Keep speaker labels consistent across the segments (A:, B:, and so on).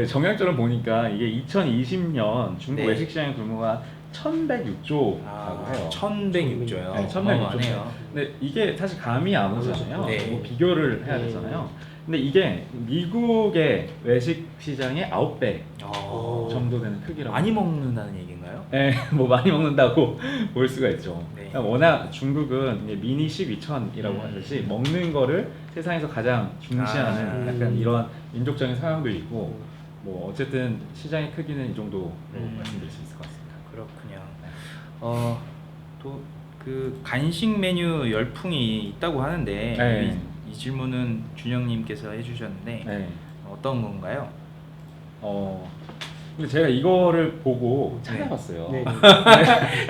A: 정량적으로 보니까 이게 2020년 중국
B: 네.
A: 외식 시장의 규모가 1,106조라고 해요.
B: 1106조요.
A: 네, 1,106조.
B: 어마어마하네요.
A: 근데 이게 사실 감이 안 오잖아요.
B: 네.
A: 뭐 비교를 해야 되잖아요. 근데 이게 미국의 외식 시장의 9배 정도 되는 크기라고.
B: 많이 먹는다는 얘기인가요?
A: 네, 뭐 많이 먹는다고 볼 수가 있죠.
B: 네.
A: 그러니까 워낙 중국은 이게 미니 12,000이라고 하듯이 먹는 거를 세상에서 가장 중시하는 약간 이런 민족적인 성향도 있고, 뭐 어쨌든 시장의 크기는 이 정도로 말씀드릴 수 있을 것 같습니다.
B: 그렇군요.
A: 네.
B: 또 그 간식 메뉴 열풍이 있다고 하는데
A: 네.
B: 이 질문은 준영님께서 해주셨는데
A: 네.
B: 어떤 건가요?
A: 근데 제가 이거를 보고 찾아봤어요.
C: 네.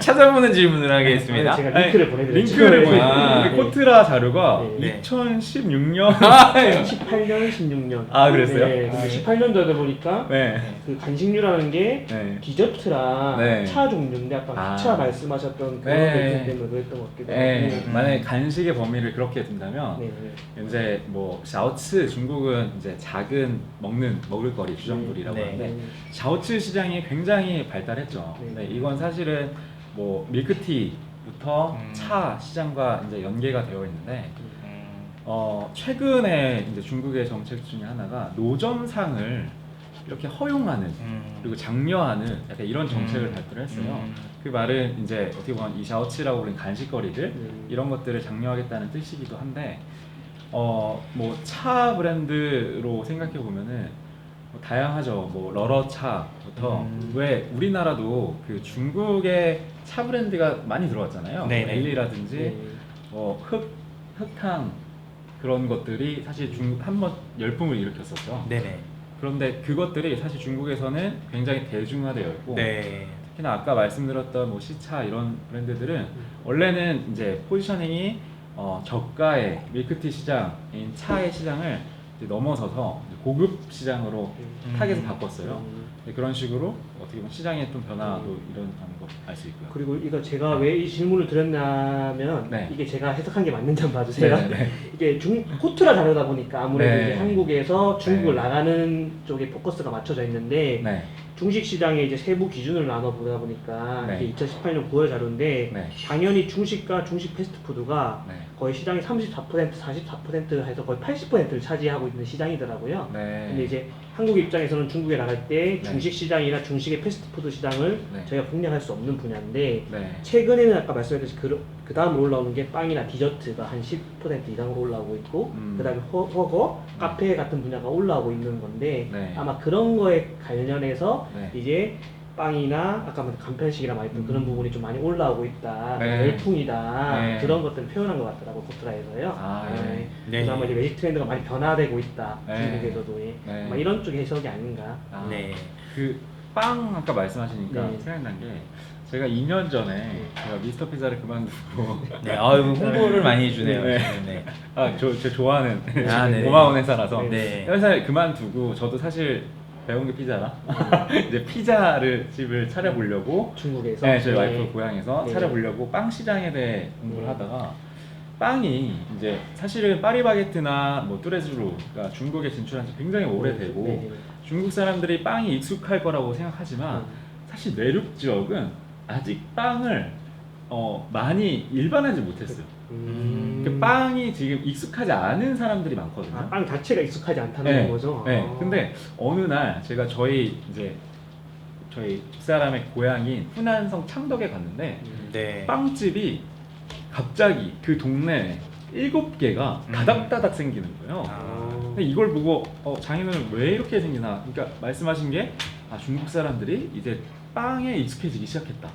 B: 찾아보는 질문을 하겠습니다.
C: 제가 링크를 보내드렸죠.
A: 링크를
C: 네.
A: 보내드렸어요. 코트라 자료가
B: 네.
A: 2016년
C: 18년, 16년.
A: 아, 그랬어요?
C: 네, 근데 18년도에 보니까
A: 네.
C: 그 간식류라는 게
A: 네.
C: 디저트랑
A: 네.
C: 차 종류인데 아까 차 말씀하셨던 그런
A: 네.
C: 것 때문에 그랬던 것 같기도 하고.
A: 네. 만약에 간식의 범위를 그렇게 둔다면
C: 네.
A: 이제 뭐 샤오츠, 중국은 이제 작은 먹을 거리 주정부리라고
B: 네.
A: 하는데 샤오츠 시장이 굉장히 발달했죠.
C: 네.
A: 네, 이건 사실은 뭐 밀크티부터 차 시장과 이제 연계가 되어 있는데 최근에 이제 중국의 정책 중에 하나가 노점상을 이렇게 허용하는 그리고 장려하는 약간 이런 정책을 발표를 했어요. 그 말은 이제 어떻게 보면 이 샤오츠라고 부르는 간식거리들 이런 것들을 장려하겠다는 뜻이기도 한데 뭐 차 브랜드로 생각해 보면은 뭐 다양하죠. 뭐 러러차부터 왜 우리나라도 그 중국의 차 브랜드가 많이 들어왔잖아요.
B: 네네.
A: 랠리라든지 뭐 흑탕 그런 것들이 사실 중국 한번 열풍을 일으켰었죠.
B: 네네.
A: 그런데 그것들이 사실 중국에서는 굉장히 대중화되어 있고
B: 네.
A: 특히나 아까 말씀드렸던 뭐 시차 이런 브랜드들은 원래는 이제 포지셔닝이 저가의 밀크티 시장인 차의 시장을 이제 넘어서서 고급 시장으로 타겟을 바꿨어요. 그런 식으로 어떻게 보면 시장의 좀 변화도 일어나는 거 알 수 있고요.
C: 그리고 이거 제가 왜 이 질문을 드렸냐면
A: 네.
C: 이게 제가 해석한 게 맞는지 한번 봐주세요.
A: 네.
C: 이게 코트라 자료다 보니까 아무래도
A: 네.
C: 이제 한국에서 중국을
A: 네.
C: 나가는 쪽에 포커스가 맞춰져 있는데
A: 네.
C: 중식 시장의 이제 세부 기준을 나눠 보다 보니까
A: 네.
C: 이게 2018년 9월 자료인데
A: 네.
C: 당연히 중식과 중식 패스트푸드가
A: 네.
C: 거의 시장의 34%, 44% 해서 거의 80%를 차지하고 있는 시장이더라고요.
A: 네.
C: 근데 이제 한국 입장에서는 중국에 나갈 때
A: 네.
C: 중식 시장이나 중식의 패스트푸드 시장을
A: 네.
C: 저희가 공략할 수 없는 분야인데
A: 네.
C: 최근에는 아까 말씀드렸듯이 그 다음으로 올라오는 게 빵이나 디저트가 한 10% 이상으로 올라오고 있고 그 다음에 허거, 카페 같은 분야가 올라오고 있는 건데
A: 네.
C: 아마 그런 거에 관련해서
A: 네.
C: 이제 빵이나 아까 간편식이라 말했던 그런 부분이 좀 많이 올라오고 있다,
A: 네.
C: 열풍이다
A: 네.
C: 그런 것들을 표현한 것 같더라고 코트라에서요.
A: 아, 네.
B: 네.
C: 그래서 아마 이제 외식 트렌드가 많이 변화되고 있다
A: 네.
C: 중국에서도 예.
A: 네.
C: 아마 이런 쪽의 해석이 아닌가.
A: 아,
B: 네.
A: 그 빵 아까 말씀하시니까
C: 네.
A: 생각난 게 제가 2년 전에 제가 미스터 피자를 그만두고
B: 네. 아유, 홍보를 많이 해주네요.
A: 네.
B: 네.
A: 제 좋아하는
B: 아, 네네.
A: 고마운 회사라서
B: 네.
A: 회사를 그만두고 저도 사실 배운 게 피자라 이제 피자를 집을 차려보려고
C: 중국에서
A: 네, 저희 와이프 고향에서
C: 네.
A: 차려보려고 빵 시장에 대해 공부를
C: 네.
A: 하다가 빵이 이제 사실은 파리바게트나 뭐 뚜레쥬르가 중국에 진출한 지 굉장히 오래되고
C: 네.
A: 중국 사람들이 빵이 익숙할 거라고 생각하지만 사실 내륙 지역은 아직 빵을 많이 일반하지 못했어요. 그 빵이 지금 익숙하지 않은 사람들이 많거든요.
C: 아, 빵 자체가 익숙하지 않다는
A: 네,
C: 거죠.
A: 네.
C: 아.
A: 근데 어느 날 제가 저희 집사람의 고향인 후난성 창덕에 갔는데
B: 네.
A: 빵집이 갑자기 그 동네에 7개가 다닥다닥 생기는 거예요. 근데 이걸 보고 장인어른 왜 이렇게 생기나? 그러니까 말씀하신 게 중국 사람들이 이제 빵에 익숙해지기 시작했다.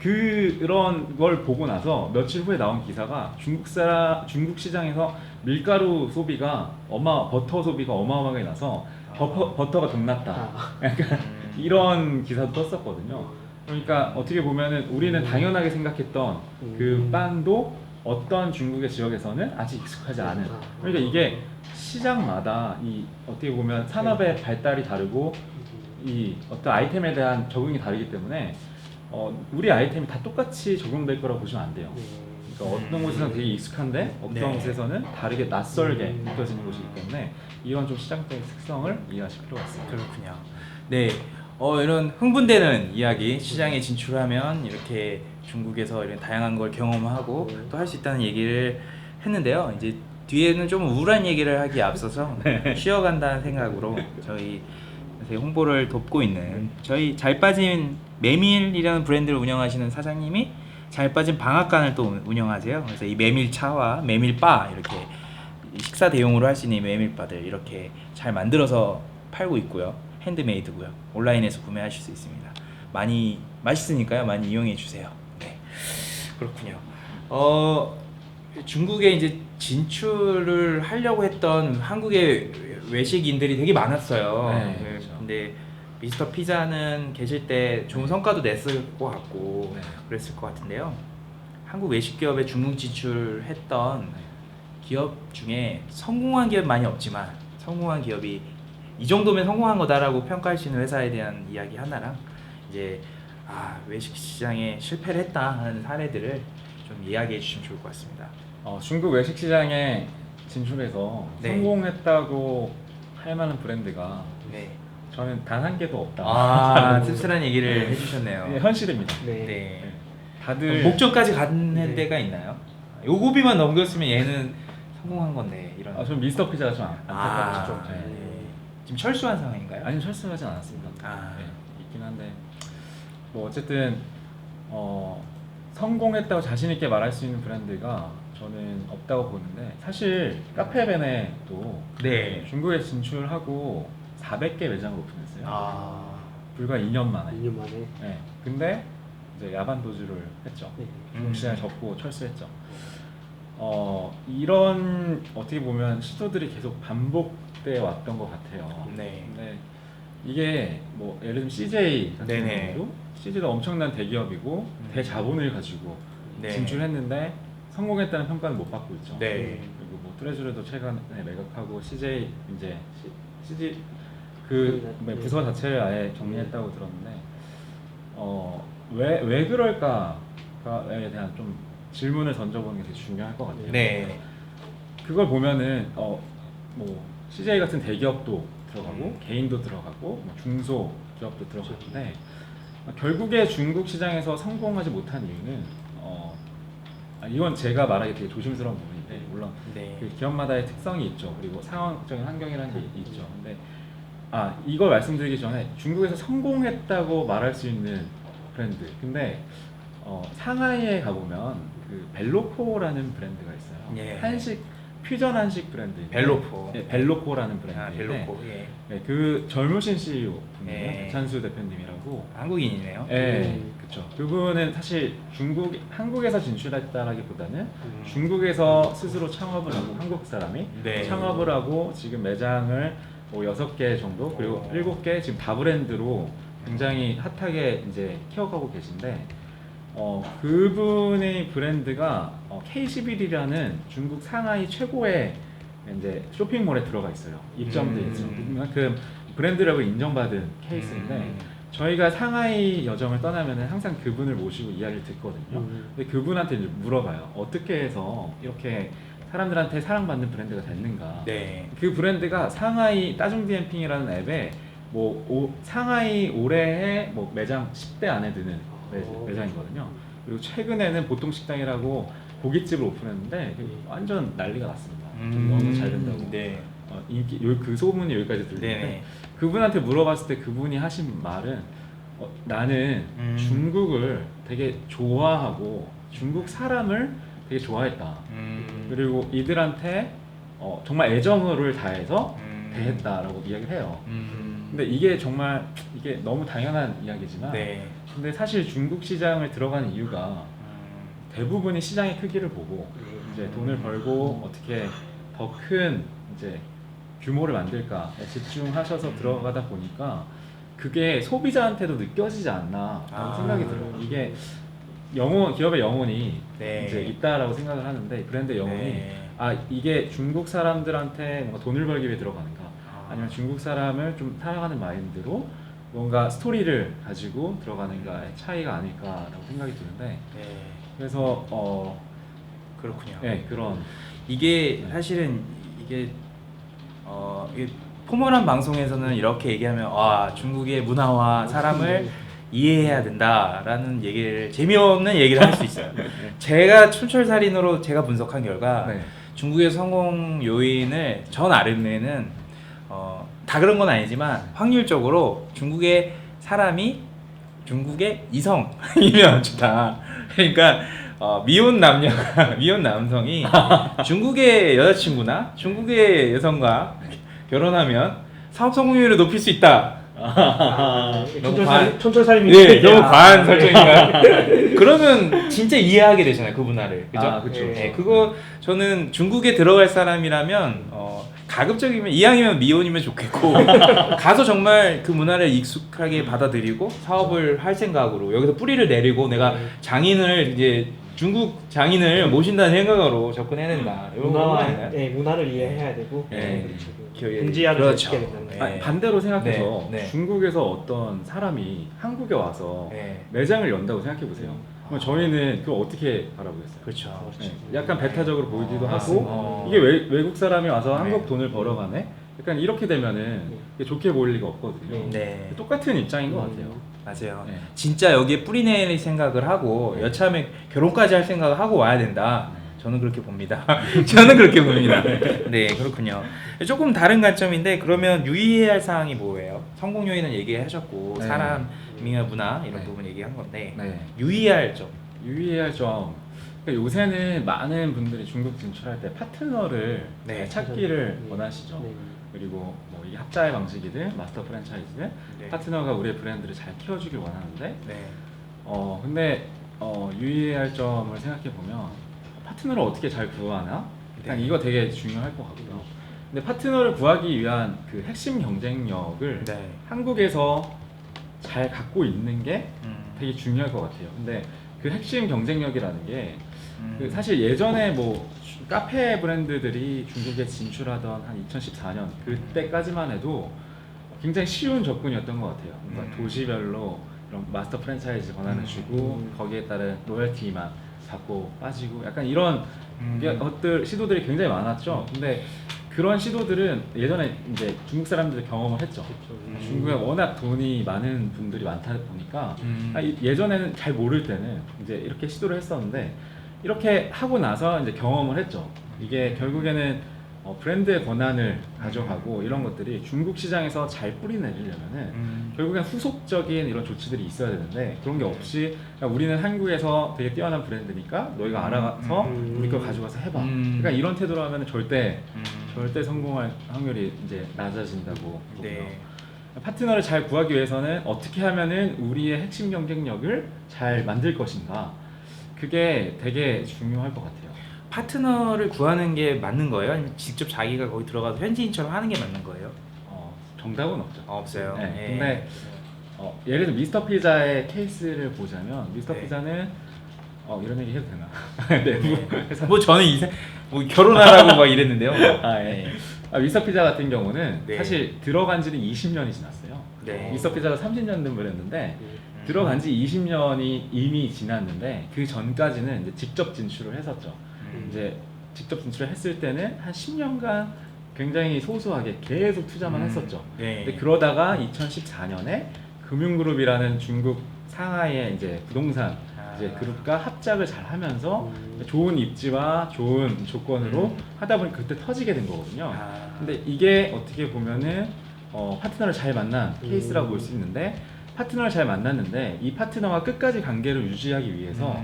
A: 그런 걸 보고 나서 며칠 후에 나온 기사가 중국 시장에서 밀가루 소비가 버터 소비가 어마어마하게 나서 버터가 동났다. 약간 이런 기사도 떴었거든요. 그러니까 어떻게 보면은 우리는 당연하게 생각했던 그 빵도 어떤 중국의 지역에서는 아직 익숙하지 않은. 그러니까 이게 시장마다 이 어떻게 보면 산업의 발달이 다르고 이 어떤 아이템에 대한 적응이 다르기 때문에 우리 아이템이 다 똑같이 적용될 거라고 보시면 안 돼요. 그러니까 어떤 곳에서는 되게 익숙한데 어떤
B: 네.
A: 곳에서는 다르게 낯설게 느껴지는 곳이기 때문에 이런 좀 시장적인 특성을 이해하실 필요가 있습니다.
B: 그렇군요. 네, 이런 흥분되는 이야기, 시장에 진출하면 이렇게 중국에서 이런 다양한 걸 경험하고 또 할 수 있다는 얘기를 했는데요. 이제 뒤에는 좀 우울한 얘기를 하기에 앞서서 쉬어간다는 생각으로 저희 요새 홍보를 돕고 있는 저희 잘 빠진 메밀이라는 브랜드를 운영하시는 사장님이 잘 빠진 방앗간을 또 운영하세요. 그래서 이 메밀차와 메밀바 이렇게 식사 대용으로 할 수 있는 이 메밀바들 이렇게 잘 만들어서 팔고 있고요. 핸드메이드고요. 온라인에서 구매하실 수 있습니다. 많이 맛있으니까요. 많이 이용해 주세요. 네, 그렇군요. 중국에 이제 진출을 하려고 했던 한국의 외식인들이 되게 많았어요.
A: 네, 그렇죠.
B: 근데 미스터 피자는 계실 때 좋은 성과도 냈을 것 같고
A: 네.
B: 그랬을 것 같은데요. 한국 외식 기업에 중국 진출했던 기업 중에 성공한 기업 많이 없지만 성공한 기업이 이 정도면 성공한 거다라고 평가할 수 있는 회사에 대한 이야기 하나랑 이제 외식 시장에 실패를 했다 하는 사례들을 좀 이야기해 주시면 좋을 것 같습니다.
A: 중국 외식 시장에 진출해서
B: 네.
A: 성공했다고 할 만한 브랜드가
B: 네.
A: 저는 단 한 개도 없다.
B: 씁쓸한 얘기를 해주셨네요.
A: 네, 현실입니다.
C: 네.
B: 네.
A: 다들
B: 목적까지 간
C: 네.
B: 데가 있나요? 요 고비만 넘겼으면 얘는 성공한 건데 이런.
A: 좀 미스터 피자가 좀 안타깝죠.
B: 네.
A: 네.
B: 지금 철수한 상황인가요?
A: 아니 철수하진 않았습니다. 네, 있긴 한데 뭐 어쨌든 성공했다고 자신 있게 말할 수 있는 브랜드가 저는 없다고 보는데 사실 카페베네도
B: 네.
A: 중국에 진출하고 400개 매장을 오픈했어요. 불과 2년 만에.
C: 2년 만에.
A: 네. 근데 이제 야반 도주를 했죠.
C: 네.
A: 중국 시장에 접고 철수했죠. 이런 어떻게 보면 시도들이 계속 반복돼 왔던 것 같아요.
B: 네.
A: 근데 이게 뭐 예를 들면 CJ 같은
B: 네네.
A: 경우도 CJ도 엄청난 대기업이고 대자본을 가지고
B: 네.
A: 진출했는데 성공했다는 평가는 못 받고 있죠.
B: 네.
A: 그리고 뭐 트레저리도 최근에 매각하고 CJ 이제 CJ 그
C: 네.
A: 부서 자체를 아예 정리했다고 들었는데 왜 그럴까에 대한 좀 질문을 던져보는 게 되게 중요할 것 같아요.
B: 네.
A: 그걸 보면은 뭐 CJ 같은 대기업도 들어가고 개인도 들어가고 뭐 중소 기업도 들어가는데 결국에 중국 시장에서 성공하지 못한 이유는 이건 제가 말하기 되게 조심스러운 부분인데 물론
B: 네.
A: 그 기업마다의 특성이 있죠. 그리고 상황적인 환경이라는 게 있죠. 근데 이걸 말씀드리기 전에 중국에서 성공했다고 말할 수 있는 브랜드. 근데 상하이에 가보면 그 벨로코라는 브랜드가 있어요.
B: 예.
A: 한식 퓨전 한식 브랜드.
B: 벨로코.
A: 네, 벨로코라는 브랜드인데.
B: 벨로코. 예.
A: 네, 그 젊으신 CEO 분이에요.
B: 예.
A: 배찬수 대표님이라고.
B: 한국인이네요.
A: 네, 그렇죠. 그분은 사실 한국에서 진출했다라기보다는 중국에서 스스로 창업을 하고 한국 사람이
B: 네.
A: 창업을 하고 지금 매장을 뭐 6개 정도 그리고 7개 지금 다 브랜드로 굉장히 핫하게 이제 키워가고 계신데 그분의 브랜드가 K11이라는 중국 상하이 최고의 이제 쇼핑몰에 들어가 있어요. 입점돼 있죠. 그만큼 브랜드라고 인정받은 케이스인데 저희가 상하이 여정을 떠나면 항상 그분을 모시고 이야기를 듣거든요. 근데 그분한테 이제 물어봐요. 어떻게 해서 이렇게 사람들한테 사랑받는 브랜드가 됐는가?
B: 네.
A: 그 브랜드가 상하이 따중디엠핑이라는 앱에 상하이 올해의 뭐 매장 10대 안에 드는 매장이거든요. 그리고 최근에는 보통 식당이라고 고깃집을 오픈했는데 완전 난리가 났습니다. 너무 잘 된다고.
B: 네.
A: 그 소문이 여기까지 들리는데
B: 네네.
A: 그분한테 물어봤을 때 그분이 하신 말은 나는 중국을 되게 좋아하고 중국 사람을 되게 좋아했다. 그리고 이들한테 정말 애정을 다해서 대했다라고 이야기를 해요. 근데 이게 정말 이게 너무 당연한 이야기지만
B: 네.
A: 근데 사실 중국 시장을 들어가는 이유가 대부분이 시장의 크기를 보고 이제 돈을 벌고 어떻게 더 큰 이제 규모를 만들까에 집중하셔서 들어가다 보니까 그게 소비자한테도 느껴지지 않나라고 생각이 들어요. 이게 기업의 영혼이
B: 네.
A: 이제 있다라고 생각을 하는데 브랜드의 영혼이
B: 네.
A: 이게 중국 사람들한테 뭔가 돈을 벌기 위해 들어가는가 아니면 중국 사람을 좀 사랑하는 마인드로 뭔가 스토리를 가지고 들어가는가의 차이가 아닐까라고 생각이 드는데
B: 네.
A: 그래서
B: 그렇군요.
A: 네, 그런
B: 이게 사실은 이게 이게 포멀한 방송에서는 이렇게 얘기하면 중국의 문화와 사람을 이해해야 된다라는 얘기를 재미없는 얘기를 할 수 있어요. 제가 촌철살인으로 제가 분석한 결과
A: 네.
B: 중국의 성공 요인을 전 아름에는 다 그런 건 아니지만 확률적으로 중국의 사람이 중국의 이성이면 좋다. 그러니까 미혼 남녀가 미혼 남성이 중국의 여자친구나 중국의 여성과 결혼하면 사업 성공률을 높일 수 있다. 너무
C: 촌철살인
B: 네, 너무 과한 설정인가요? 그러면 진짜 이해하게 되잖아요, 그 문화를. 그죠?
A: 그쵸.
B: 네, 그거 저는 중국에 들어갈 사람이라면 가급적이면 이왕이면 미혼이면 좋겠고 가서 정말 그 문화를 익숙하게 받아들이고 사업을 할 생각으로 여기서 뿌리를 내리고 내가 장인을 이제 중국 장인을 모신다는 생각으로 접근해야 된다. 이런 거 아닌가요?
C: 문화를 이해해야 되고
B: 네.
C: 현지화를
B: 그렇죠.
C: 시켜야 된다는
B: 네.
C: 거예요.
A: 아니, 반대로 생각해서
B: 네, 네.
A: 중국에서 어떤 사람이 한국에 와서
B: 네.
A: 매장을 연다고 생각해 보세요. 그럼 저희는 그걸 어떻게 바라보겠어요?
B: 그렇죠.
A: 네, 약간 배타적으로 보이기도 하고
B: 맞습니다.
A: 이게 외국 사람이 와서
B: 네.
A: 한국 돈을 벌어가네? 약간 이렇게 되면은 이게 좋게 보일 리가 없거든요.
B: 네.
A: 똑같은 입장인 것 같아요.
B: 맞아요.
A: 네.
B: 진짜 여기에 뿌리낼 생각을 하고 여차하면 결혼까지 할 생각을 하고 와야 된다. 저는 그렇게 봅니다. 저는 그렇게 봅니다. 네, 그렇군요. 조금 다른 관점인데 그러면 유의해야 할 사항이 뭐예요? 성공 요인은 얘기하셨고
A: 네.
B: 사람이나 문화 이런
A: 네.
B: 부분 얘기한 건데
A: 네.
B: 유의해야 할 점.
A: 유의해야 할 점. 그러니까 요새는 많은 분들이 중국 진출할 때 파트너를
B: 네.
A: 찾기를
C: 네.
A: 원하시죠.
C: 네.
A: 그리고 뭐 이게 합자의 방식이든 마스터 프랜차이즈든
B: 네.
A: 파트너가 우리의 브랜드를 잘 키워주길 원하는데
B: 네.
A: 근데 유의해야 할 점을 생각해 보면 파트너를 어떻게 잘 구하나? 일단
B: 네.
A: 이거 되게 중요할 것 같고요. 근데 파트너를 구하기 위한 그 핵심 경쟁력을
B: 네.
A: 한국에서 잘 갖고 있는 게
B: 음.
A: 되게 중요할 것 같아요. 근데 그 핵심 경쟁력이라는 게
B: 음.
A: 그 사실 예전에 뭐 카페 브랜드들이 중국에 진출하던 한 2014년 그때까지만 해도 굉장히 쉬운 접근이었던 것 같아요. 그러니까 도시별로 이런 마스터 프랜차이즈 권한을 주고 거기에 따른 로열티만 받고 빠지고 약간 이런 것들 시도들이 굉장히 많았죠. 근데 그런 시도들은 예전에 이제 중국 사람들이 경험을 했죠. 중국에 워낙 돈이 많은 분들이 많다 보니까 예전에는 잘 모를 때는 이제 이렇게 시도를 했었는데 이렇게 하고 나서 이제 경험을 했죠. 이게 결국에는 브랜드의 권한을 가져가고 이런 것들이 중국 시장에서 잘 뿌리내리려면은 결국엔 후속적인 이런 조치들이 있어야 되는데 그런 게 없이 그냥 우리는 한국에서 되게 뛰어난 브랜드니까 너희가 알아가서 우리 거 가져가서 해봐. 그러니까 이런 태도로 하면은 절대 성공할 확률이 이제 낮아진다고 보고요.
B: 네.
A: 파트너를 잘 구하기 위해서는 어떻게 하면은 우리의 핵심 경쟁력을 잘 만들 것인가 그게 되게 중요할 것 같아요.
B: 파트너를 구하는 게 맞는 거예요? 아니면 직접 자기가 거기 들어가서 현지인처럼 하는 게 맞는 거예요?
A: 정답은 없죠.
B: 없어요.
A: 네,
B: 예.
A: 근데 예를 들어 미스터 피자의 케이스를 보자면 미스터
B: 네.
A: 피자는 이런 얘기 해도 되나? 네.
B: 그래서 뭐 저는 뭐 결혼하라고 막 이랬는데요.
A: 예. 미스터 피자 같은 경우는
B: 네.
A: 사실 들어간 지는 20년이 지났어요.
B: 네.
A: 미스터 피자가 30년 된 브랜드인데 들어간 지 20년이 이미 지났는데 그 전까지는 이제 직접 진출을 했었죠. 이제 직접 진출을 했을 때는 한 10년간 굉장히 소소하게 계속 투자만 했었죠.
B: 네.
A: 근데 그러다가 2014년에 금융그룹이라는 중국 상하이의 이제 부동산 이제 그룹과 합작을 잘 하면서 좋은 입지와 좋은 조건으로 하다 보니 그때 터지게 된 거거든요. 근데 이게 어떻게 보면은 파트너를 잘 만난 케이스라고 볼 수 있는데 파트너를 잘 만났는데 이 파트너와 끝까지 관계를 유지하기 위해서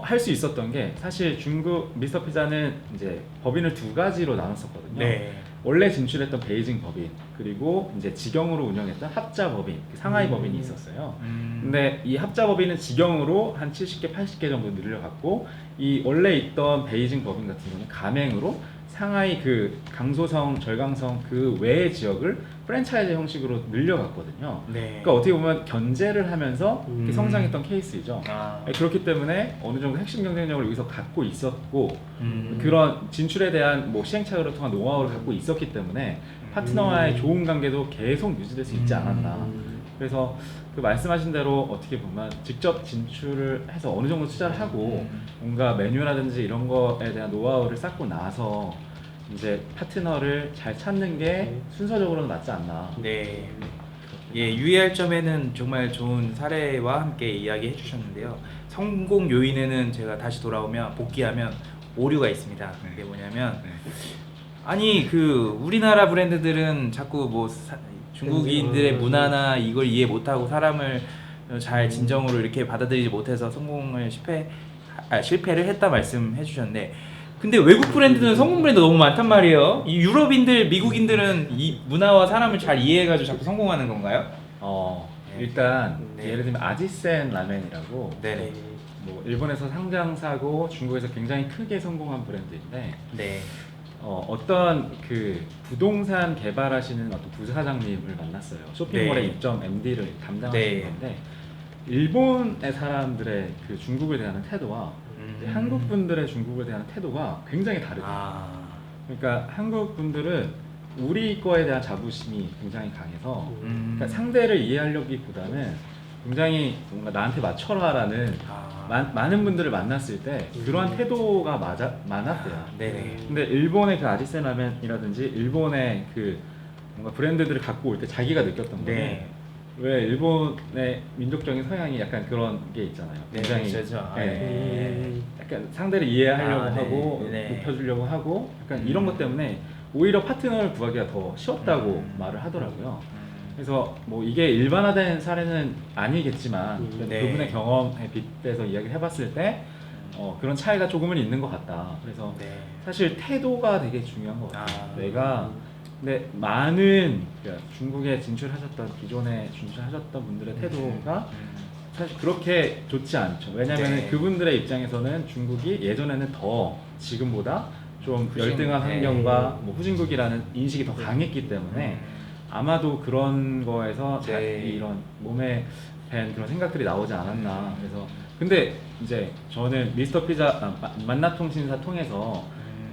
A: 할 수 있었던 게 사실 중국 미스터 피자는 이제 법인을 두 가지로 나눴었거든요.
B: 네.
A: 원래 진출했던 베이징 법인 그리고 이제 직영으로 운영했던 합자 법인, 상하이 법인이 있었어요. 근데 이 합자 법인은 직영으로 한 70개, 80개 정도 늘려갔고 이 원래 있던 베이징 법인 같은 경우는 가맹으로 상하이 그 강소성, 절강성 그 외의 지역을 프랜차이즈 형식으로 늘려갔거든요.
B: 네.
A: 그러니까 어떻게 보면 견제를 하면서 이렇게 성장했던 케이스이죠. 그렇기 때문에 어느 정도 핵심 경쟁력을 여기서 갖고 있었고 그런 진출에 대한 뭐 시행착오를 통한 노하우를 갖고 있었기 때문에 파트너와의 좋은 관계도 계속 유지될 수 있지 않았나. 그래서 그 말씀하신 대로 어떻게 보면 직접 진출을 해서 어느 정도 투자를 하고 뭔가 메뉴라든지 이런 거에 대한 노하우를 쌓고 나서 이제 파트너를 잘 찾는 게 순서적으로는 맞지 않나.
B: 네. 예, 유의할 점에는 정말 좋은 사례와 함께 이야기해 주셨는데요. 성공 요인에는 제가 다시 돌아오면 복귀하면 오류가 있습니다. 그게 뭐냐면
A: 네.
B: 아니 그 우리나라 브랜드들은 자꾸 뭐 중국인들의 문화나 이걸 이해 못하고 사람을 잘 진정으로 이렇게 받아들이지 못해서 실패를 했다 말씀해 주셨는데, 근데 외국 브랜드는 성공 브랜드 너무 많단 말이에요. 이 유럽인들, 미국인들은 이 문화와 사람을 잘 이해해가지고 자꾸 성공하는 건가요?
A: 일단
B: 네.
A: 예를 들면 아지센 라멘이라고
B: 네네.
A: 뭐 일본에서 상장사고 중국에서 굉장히 크게 성공한 브랜드인데
B: 네.
A: 어떤 그 부동산 개발하시는 어떤 부사장님을 만났어요. 쇼핑몰의
B: 네.
A: 입점 MD를 담당하시는
B: 네.
A: 건데 일본의 사람들의 그 중국을 대하는 태도와 한국 분들의 중국을 대하는 태도가 굉장히 다르죠. 그러니까 한국 분들은 우리 거에 대한 자부심이 굉장히 강해서 그러니까 상대를 이해하려기보다는 굉장히 뭔가 나한테 맞춰라라는 많은 분들을 만났을 때 그러한 태도가 많았대요.
B: 네네.
A: 근데 일본의 그 아지센 라멘이라든지 일본의 그 뭔가 브랜드들을 갖고 올 때 자기가 느꼈던 거는
B: 네.
A: 왜 일본의 민족적인 성향이 약간 그런 게 있잖아요.
B: 네,
A: 굉장히
B: 그렇죠.
A: 약간 상대를 이해하려고
B: 네.
A: 하고
B: 네.
A: 높여주려고 하고 약간 이런 것 때문에 오히려 파트너를 구하기가 더 쉬웠다고 말을 하더라고요. 그래서 뭐 이게 일반화된 사례는 아니겠지만
B: 네.
A: 그분의 경험에 빗대서 이야기를 해봤을 때 그런 차이가 조금은 있는 것 같다. 그래서
B: 네.
A: 사실 태도가 되게 중요한 것 같아요.
B: 아.
A: 내가 근데 많은 그러니까 중국에 진출하셨던 기존에 진출하셨던 분들의 태도가 사실 그렇게 좋지 않죠. 왜냐하면
B: 네.
A: 그분들의 입장에서는 중국이 예전에는 더 지금보다 좀
B: 후진,
A: 열등한
B: 네.
A: 환경과 뭐 후진국이라는 인식이 더 강했기 때문에 아마도 그런 거에서
B: 네.
A: 이런 몸에 밴 그런 생각들이 나오지 않았나. 그래서 근데 이제 저는 미스터 피자 만나통신사 통해서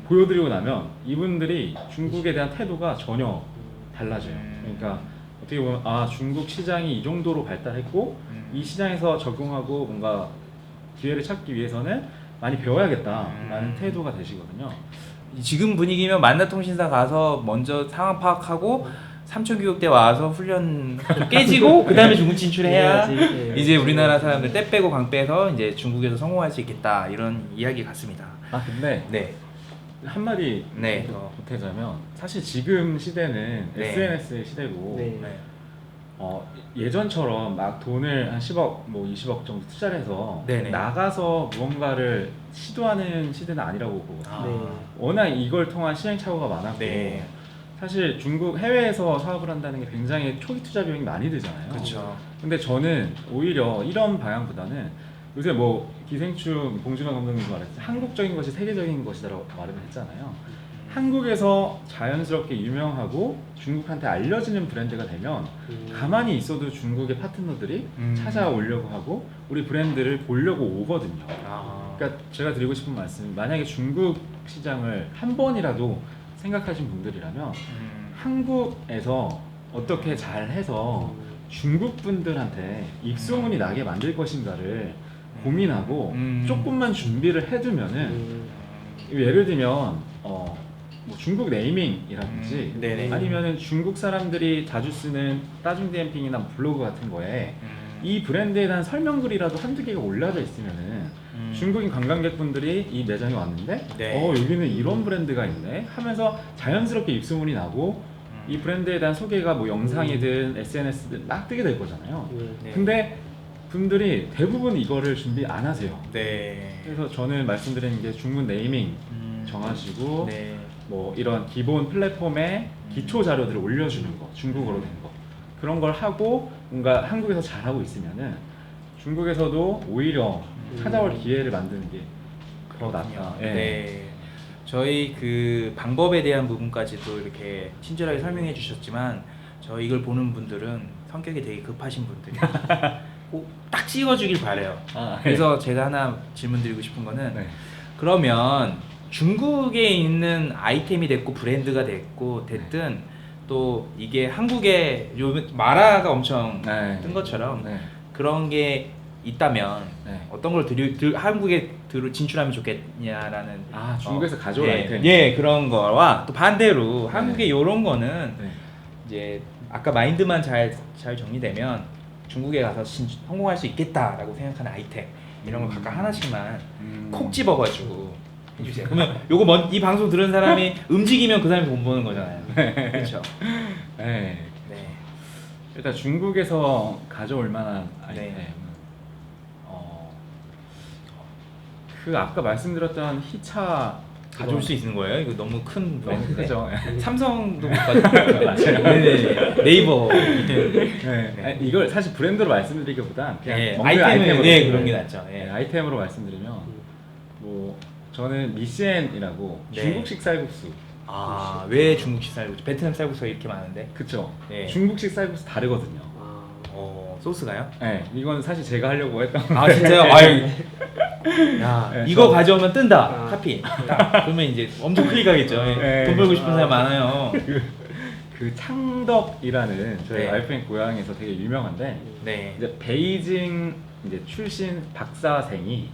A: 보여드리고 나면 이분들이 중국에 대한 태도가 전혀 달라져요. 그러니까 어떻게 보면 중국 시장이 이 정도로 발달했고 이 시장에서 적응하고 뭔가 기회를 찾기 위해서는 많이 배워야겠다라는 태도가 되시거든요.
B: 지금 분위기면 만나통신사 가서 먼저 상황 파악하고 삼천교육대 와서 훈련 깨지고 그 다음에 중국 진출해야
C: 해야지.
B: 이제 우리나라 사람들 때 빼고 강 빼서 이제 중국에서 성공할 수 있겠다, 이런 이야기 같습니다.
A: 근데
B: 네.
A: 한마디
B: 네.
A: 더 보태자면 사실 지금 시대는
B: 네.
A: SNS의 시대고
C: 네.
A: 예전처럼 막 돈을 한 10억, 뭐 20억 정도 투자를 해서
B: 네네.
A: 나가서 무언가를 시도하는 시대는 아니라고 보거든요.
C: 네.
A: 워낙 이걸 통한 시행착오가 많았고
B: 네.
A: 사실 중국 해외에서 사업을 한다는 게 굉장히 초기 투자 비용이 많이 들잖아요.
B: 그렇죠.
A: 근데 저는 오히려 이런 방향보다는 요새 뭐 기생충 봉준호 감독님도 말했죠. 한국적인 것이 세계적인 것이다라고 말을 했잖아요. 한국에서 자연스럽게 유명하고 중국한테 알려지는 브랜드가 되면 가만히 있어도 중국의 파트너들이 찾아오려고 하고 우리 브랜드를 보려고 오거든요. 그러니까 제가 드리고 싶은 말씀은 만약에 중국 시장을 한 번이라도 생각하신 분들이라면 한국에서 어떻게 잘해서 중국 분들한테 입소문이 나게 만들 것인가를 고민하고 조금만 준비를 해두면은 예를 들면 뭐 중국 네이밍이라든지
B: 네네.
A: 아니면은 중국 사람들이 자주 쓰는 따중 디엠핑이나 블로그 같은 거에 이 브랜드에 대한 설명글이라도 한두 개가 올려져 있으면은 중국인 관광객분들이 이 매장에 왔는데
B: 네.
A: 여기는 이런 브랜드가 있네 하면서 자연스럽게 입소문이 나고 이 브랜드에 대한 소개가 뭐 영상이든 SNS든 막 뜨게 될 거잖아요.
B: 네.
A: 근데 분들이 대부분 이거를 준비 안 하세요.
B: 네.
A: 그래서 저는 말씀드리는 게 중국 네이밍 정하시고
B: 네.
A: 뭐 이런 기본 플랫폼에 기초 자료들을 올려주는 거, 중국어로 된 거, 그런 걸 하고 뭔가 한국에서 잘하고 있으면은 중국에서도 오히려 찾아올 기회를 만드는 게 더 낫다. 예.
B: 네. 저희 그 방법에 대한 부분까지도 이렇게 친절하게 설명해 주셨지만 저희 이걸 보는 분들은 성격이 되게 급하신 분들이 꼭 딱 찍어주길 바래요. 그래서 제가 하나 질문 드리고 싶은 거는
A: 네.
B: 그러면 중국에 있는 아이템이 됐고 브랜드가 됐고 됐든 또 이게 한국에 요즘 마라가 엄청
A: 네.
B: 뜬 것처럼
A: 네.
B: 그런 게 있다면
A: 네.
B: 어떤 걸 한국에 진출하면 좋겠냐라는
A: 중국에서 가져올
B: 예,
A: 아이템.
B: 예, 그런 거와 또 반대로 한국에
A: 네.
B: 이런 거는
A: 네.
B: 이제 아까 마인드만 잘 정리되면 중국에 가서 성공할 수 있겠다라고 생각하는 아이템 이런 거 각각 하나씩만 콕 집어가지고 해주세요. 그러면 요거 이 방송 들은 사람이 움직이면 그 사람이 돈 버는 거잖아요. 그렇죠.
A: 네.
B: 네.
A: 일단 중국에서 가져올 만한 아이템은
B: 네.
A: 그 아까 말씀드렸던 히차
B: 가져올 수 있는 거예요? 이거 너무 큰 브랜드인데.
A: 그죠?
B: 삼성도 못 가져올 맞아요. 네네. 네이버.
A: 네. 아니, 이걸 사실 브랜드로 말씀드리기보단 그냥
B: 예,
A: 먹는 아이템으로
B: 예, 그런 게 낫죠. 예.
A: 네, 아이템으로 말씀드리면 뭐 저는 미시엔이라고
B: 네.
A: 중국식 쌀국수.
B: 아, 왜 중국식 쌀국수? 베트남 쌀국수가 이렇게 많은데?
A: 그쵸?
B: 네.
A: 중국식 쌀국수 다르거든요.
B: 소스가요?
A: 네, 이건 사실 제가 하려고 했던
B: 아, 진짜요? 아유. 야,
A: 네,
B: 이거
A: 저-
B: 가져오면 뜬다. 카피. 딱. 그러면 이제 엄청 클릭하겠죠. 예.
A: 네.
B: 돈 벌고 싶은 사람 많아요.
A: 그 창덕이라는 저희
B: 네.
A: 와이프의 고향에서 되게 유명한데
B: 네.
A: 이제 베이징 이제 출신 박사생이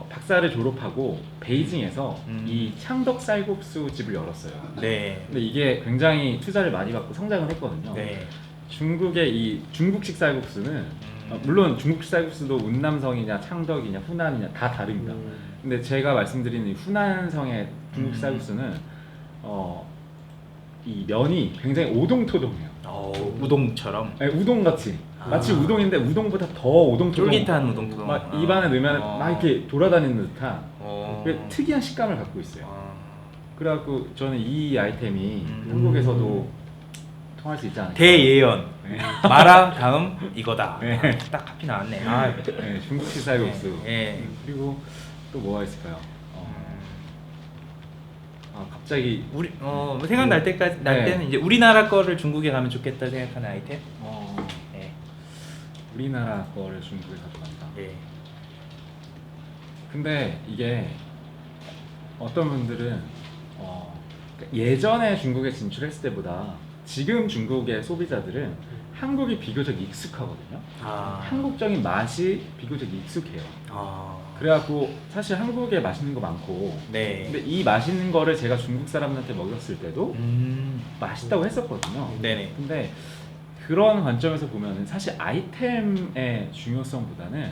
A: 박사를 졸업하고 베이징에서 이 창덕 쌀국수 집을 열었어요.
B: 네.
A: 근데 이게 굉장히 투자를 많이 받고 성장을 했거든요.
B: 네.
A: 중국의 이 중국식 쌀국수는 물론 중국식 쌀국수도 운남성이냐 창덕이냐 후난이냐 다 다릅니다. 근데 제가 말씀드리는 이 후난성의 중국식 쌀국수는 이 면이 굉장히 오동토동해요.
B: 우동처럼.
A: 네, 우동같이 마치 우동인데 우동보다 더 오동토동
B: 쫄깃한 우동토동.
A: 막 입안에 넣으면 막 이렇게 돌아다니는 듯한
B: 어.
A: 특이한 식감을 갖고 있어요.
B: 아.
A: 그래갖고 저는 이 아이템이
B: 음.
A: 한국에서도 통할 수 있지 않을까.
B: 대예언.
A: 네.
B: 마라 다음 이거다.
A: 네.
B: 딱 카피 나왔네. 아,
A: 네, 중국식 쌀국수.
B: 예.
A: 그리고 또 뭐가 있을까요? 갑자기
B: 우리 생각날 때까지
A: 네.
B: 때는 이제 우리나라 거를 중국에 가면 좋겠다 생각하는 아이템. 예.
A: 우리나라 거를 중국에 가져간다.
B: 예.
A: 근데 이게 어떤 분들은 예전에 중국에 진출했을 때보다 지금 중국의 소비자들은 한국이 비교적 익숙하거든요. 한국적인 맛이 비교적 익숙해요. 그래갖고 사실 한국에 맛있는 거 많고
B: 네.
A: 근데 이 맛있는 거를 제가 중국 사람들한테 먹였을 때도 맛있다고 했었거든요.
B: 네네.
A: 근데 그런 관점에서 보면은 사실 아이템의 중요성보다는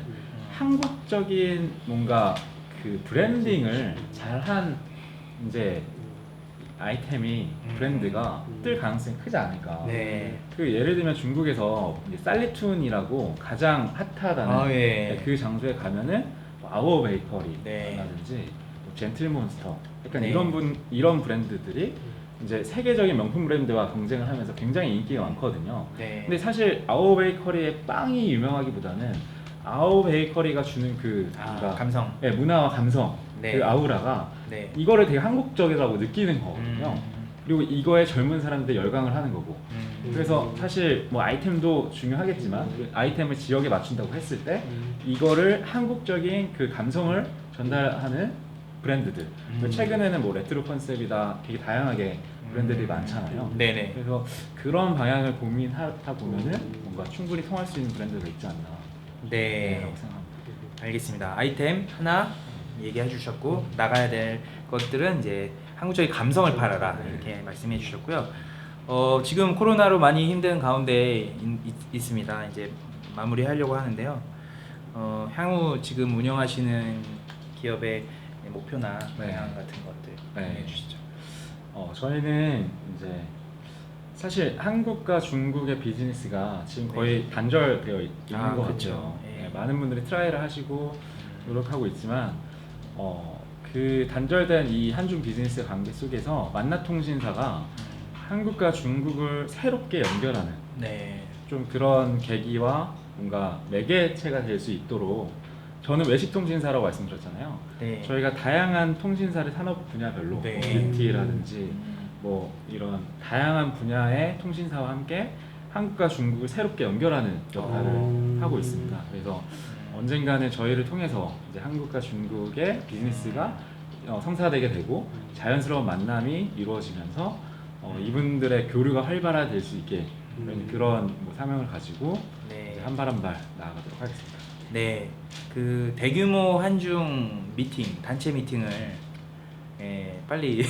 A: 한국적인 뭔가 그 브랜딩을 잘한 이제 아이템이 브랜드가 뜰 가능성이 크지 않을까.
B: 네.
A: 그 예를 들면 중국에서 이제 살리툰이라고 가장 핫하다는
B: 예.
A: 그 장소에 가면은 아워 베이커리라든지
B: 네.
A: 뭐 젠틀몬스터 약간
B: 네.
A: 이런 브랜드들이 이제 세계적인 명품 브랜드와 경쟁을 하면서 굉장히 인기가 많거든요.
B: 네.
A: 근데 사실 아워 베이커리의 빵이 유명하기보다는 아워 베이커리가 주는 그 뭔가
B: 감성.
A: 네, 문화와 감성,
B: 네.
A: 그 아우라가
B: 네.
A: 이거를 되게 한국적이라고 느끼는 거거든요. 그리고 이거에 젊은 사람들 열광을 하는 거고. 그래서 사실 뭐 아이템도 중요하겠지만 그 아이템을 지역에 맞춘다고 했을 때 이거를 한국적인 그 감성을 전달하는 브랜드들. 최근에는 뭐 레트로 컨셉이다 되게 다양하게 브랜드들이 많잖아요.
B: 네네.
A: 그래서 그런 방향을 고민하다 보면은 뭔가 충분히 통할 수 있는 브랜드가 있지 않나.
B: 네.
A: 라고 생각합니다.
B: 알겠습니다. 아이템 하나 얘기해 주셨고 나가야 될 것들은 이제 한국적인 감성을 팔아라 이렇게 말씀해 주셨고요. 지금 코로나로 많이 힘든 가운데 있습니다. 이제 마무리하려고 하는데요. 향후 지금 운영하시는 기업의 목표나 방향 같은 것들 말씀해 주시죠.
A: 저희는 이제 사실 한국과 중국의 비즈니스가 지금 거의 단절되어 있는 것
B: 그렇죠.
A: 같아요.
B: 예.
A: 많은 분들이 트라이를 하시고 노력하고 있지만 그 단절된 이 한중 비즈니스 관계 속에서 만나통신사가 한국과 중국을 새롭게 연결하는
B: 네.
A: 좀 그런 계기와 뭔가 매개체가 될 수 있도록 저는 외식통신사라고 말씀드렸잖아요.
B: 네.
A: 저희가 다양한 통신사를 산업 분야별로
B: 네.
A: 뷰티라든지 뭐 이런 다양한 분야의 통신사와 함께 한국과 중국을 새롭게 연결하는 역할을 하고 있습니다. 그래서 언젠가는 저희를 통해서 이제 한국과 중국의 비즈니스가 성사되게 되고 자연스러운 만남이 이루어지면서 이분들의 교류가 활발화될 수 있게 그런 뭐 사명을 가지고
B: 네.
A: 한 발 한 발 나아가도록 하겠습니다.
B: 네, 그 대규모 한중 미팅, 단체 미팅을 빨리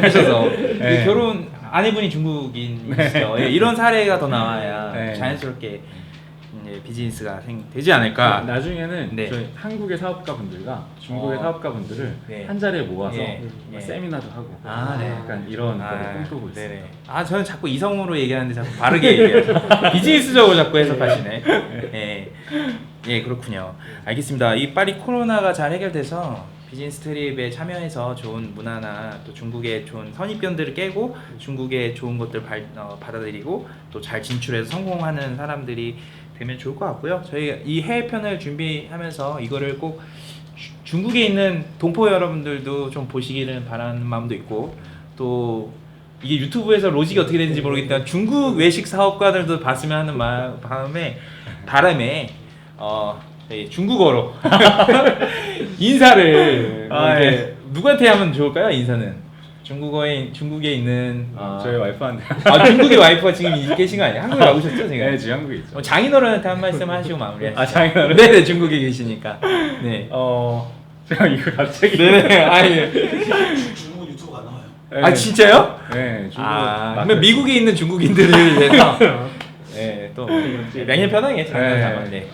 B: 하셔서
A: 네.
B: 결혼 아내분이 중국인이시죠. 이런 사례가 더 나와야
A: 네.
B: 자연스럽게 이제 비즈니스가 되지 않을까.
A: 나중에는
B: 네.
A: 저희 한국의 사업가분들과 중국의 사업가분들을
B: 네.
A: 한 자리에 모아서
B: 예.
A: 뭐
B: 예.
A: 세미나도 하고
B: 네.
A: 약간 이런 거를 꿈꾸고 있습니다.
B: 네네. 저는 자꾸 이성으로 얘기하는데 자꾸 바르게 얘기해요. 비즈니스적으로 자꾸 해석하시네. 예, 그렇군요. 알겠습니다. 이 빨리 코로나가 잘 해결돼서 비즈니스 트립에 참여해서 좋은 문화나 또 중국의 좋은 선입견들을 깨고 중국의 좋은 것들 받아들이고 또 잘 진출해서 성공하는 사람들이 되면 좋을 것 같고요. 저희 이 해외편을 준비하면서 이거를 꼭 중국에 있는 동포 여러분들도 좀 보시기를 바라는 마음도 있고 또 이게 유튜브에서 로직이 어떻게 되는지 모르겠지만 중국 외식 사업가들도 봤으면 하는 바람에 중국어로 인사를 누구한테 하면 좋을까요? 인사는 중국에 있는
A: 저희 와이프한테
B: 중국의 와이프가 지금 계신 거 아니에요? 한국에 와보셨죠, 제가?
A: 네, 지금 한국에 있죠.
B: 장인어른한테 한 말씀 하시고 마무리하시죠.
A: 장인어른?
B: 네네, 중국에 계시니까. 네.
A: 제가 이거 갑자기
B: 네네.
D: 중국은 유튜브가 안 나와요.
A: 네.
B: 진짜요?
A: 네, 중국.
B: 그러면 미국에 있는 중국인들을 위해서 또 명예 편하게 장난삼아. 네.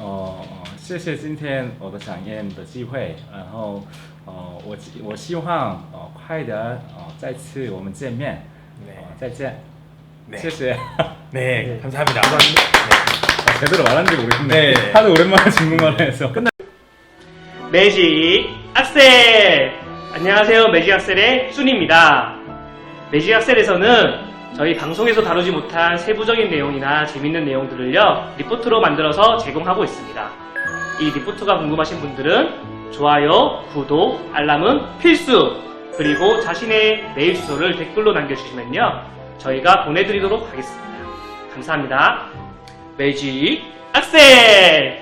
A: 谢谢今天我的展演的机会，然后我希望快点再次我们见面，
B: 네.
A: 再见，
B: 네.
A: 谢谢。
B: 네, 감사합니다.
A: 제대로 말하는지 모르겠네.
B: 네.
A: 하도 오랜만에 중국말을 해서.
C: 매직 악셀! 안녕하세요. 매직 악셀의 순입니다. 매직 악셀에서는 저희 방송에서 다루지 못한 세부적인 내용이나 재밌는 내용들을요 리포트로 만들어서 제공하고 있습니다. 이 리포트가 궁금하신 분들은 좋아요, 구독, 알람은 필수! 그리고 자신의 메일 주소를 댓글로 남겨주시면요 저희가 보내드리도록 하겠습니다. 감사합니다. 매직 악셀!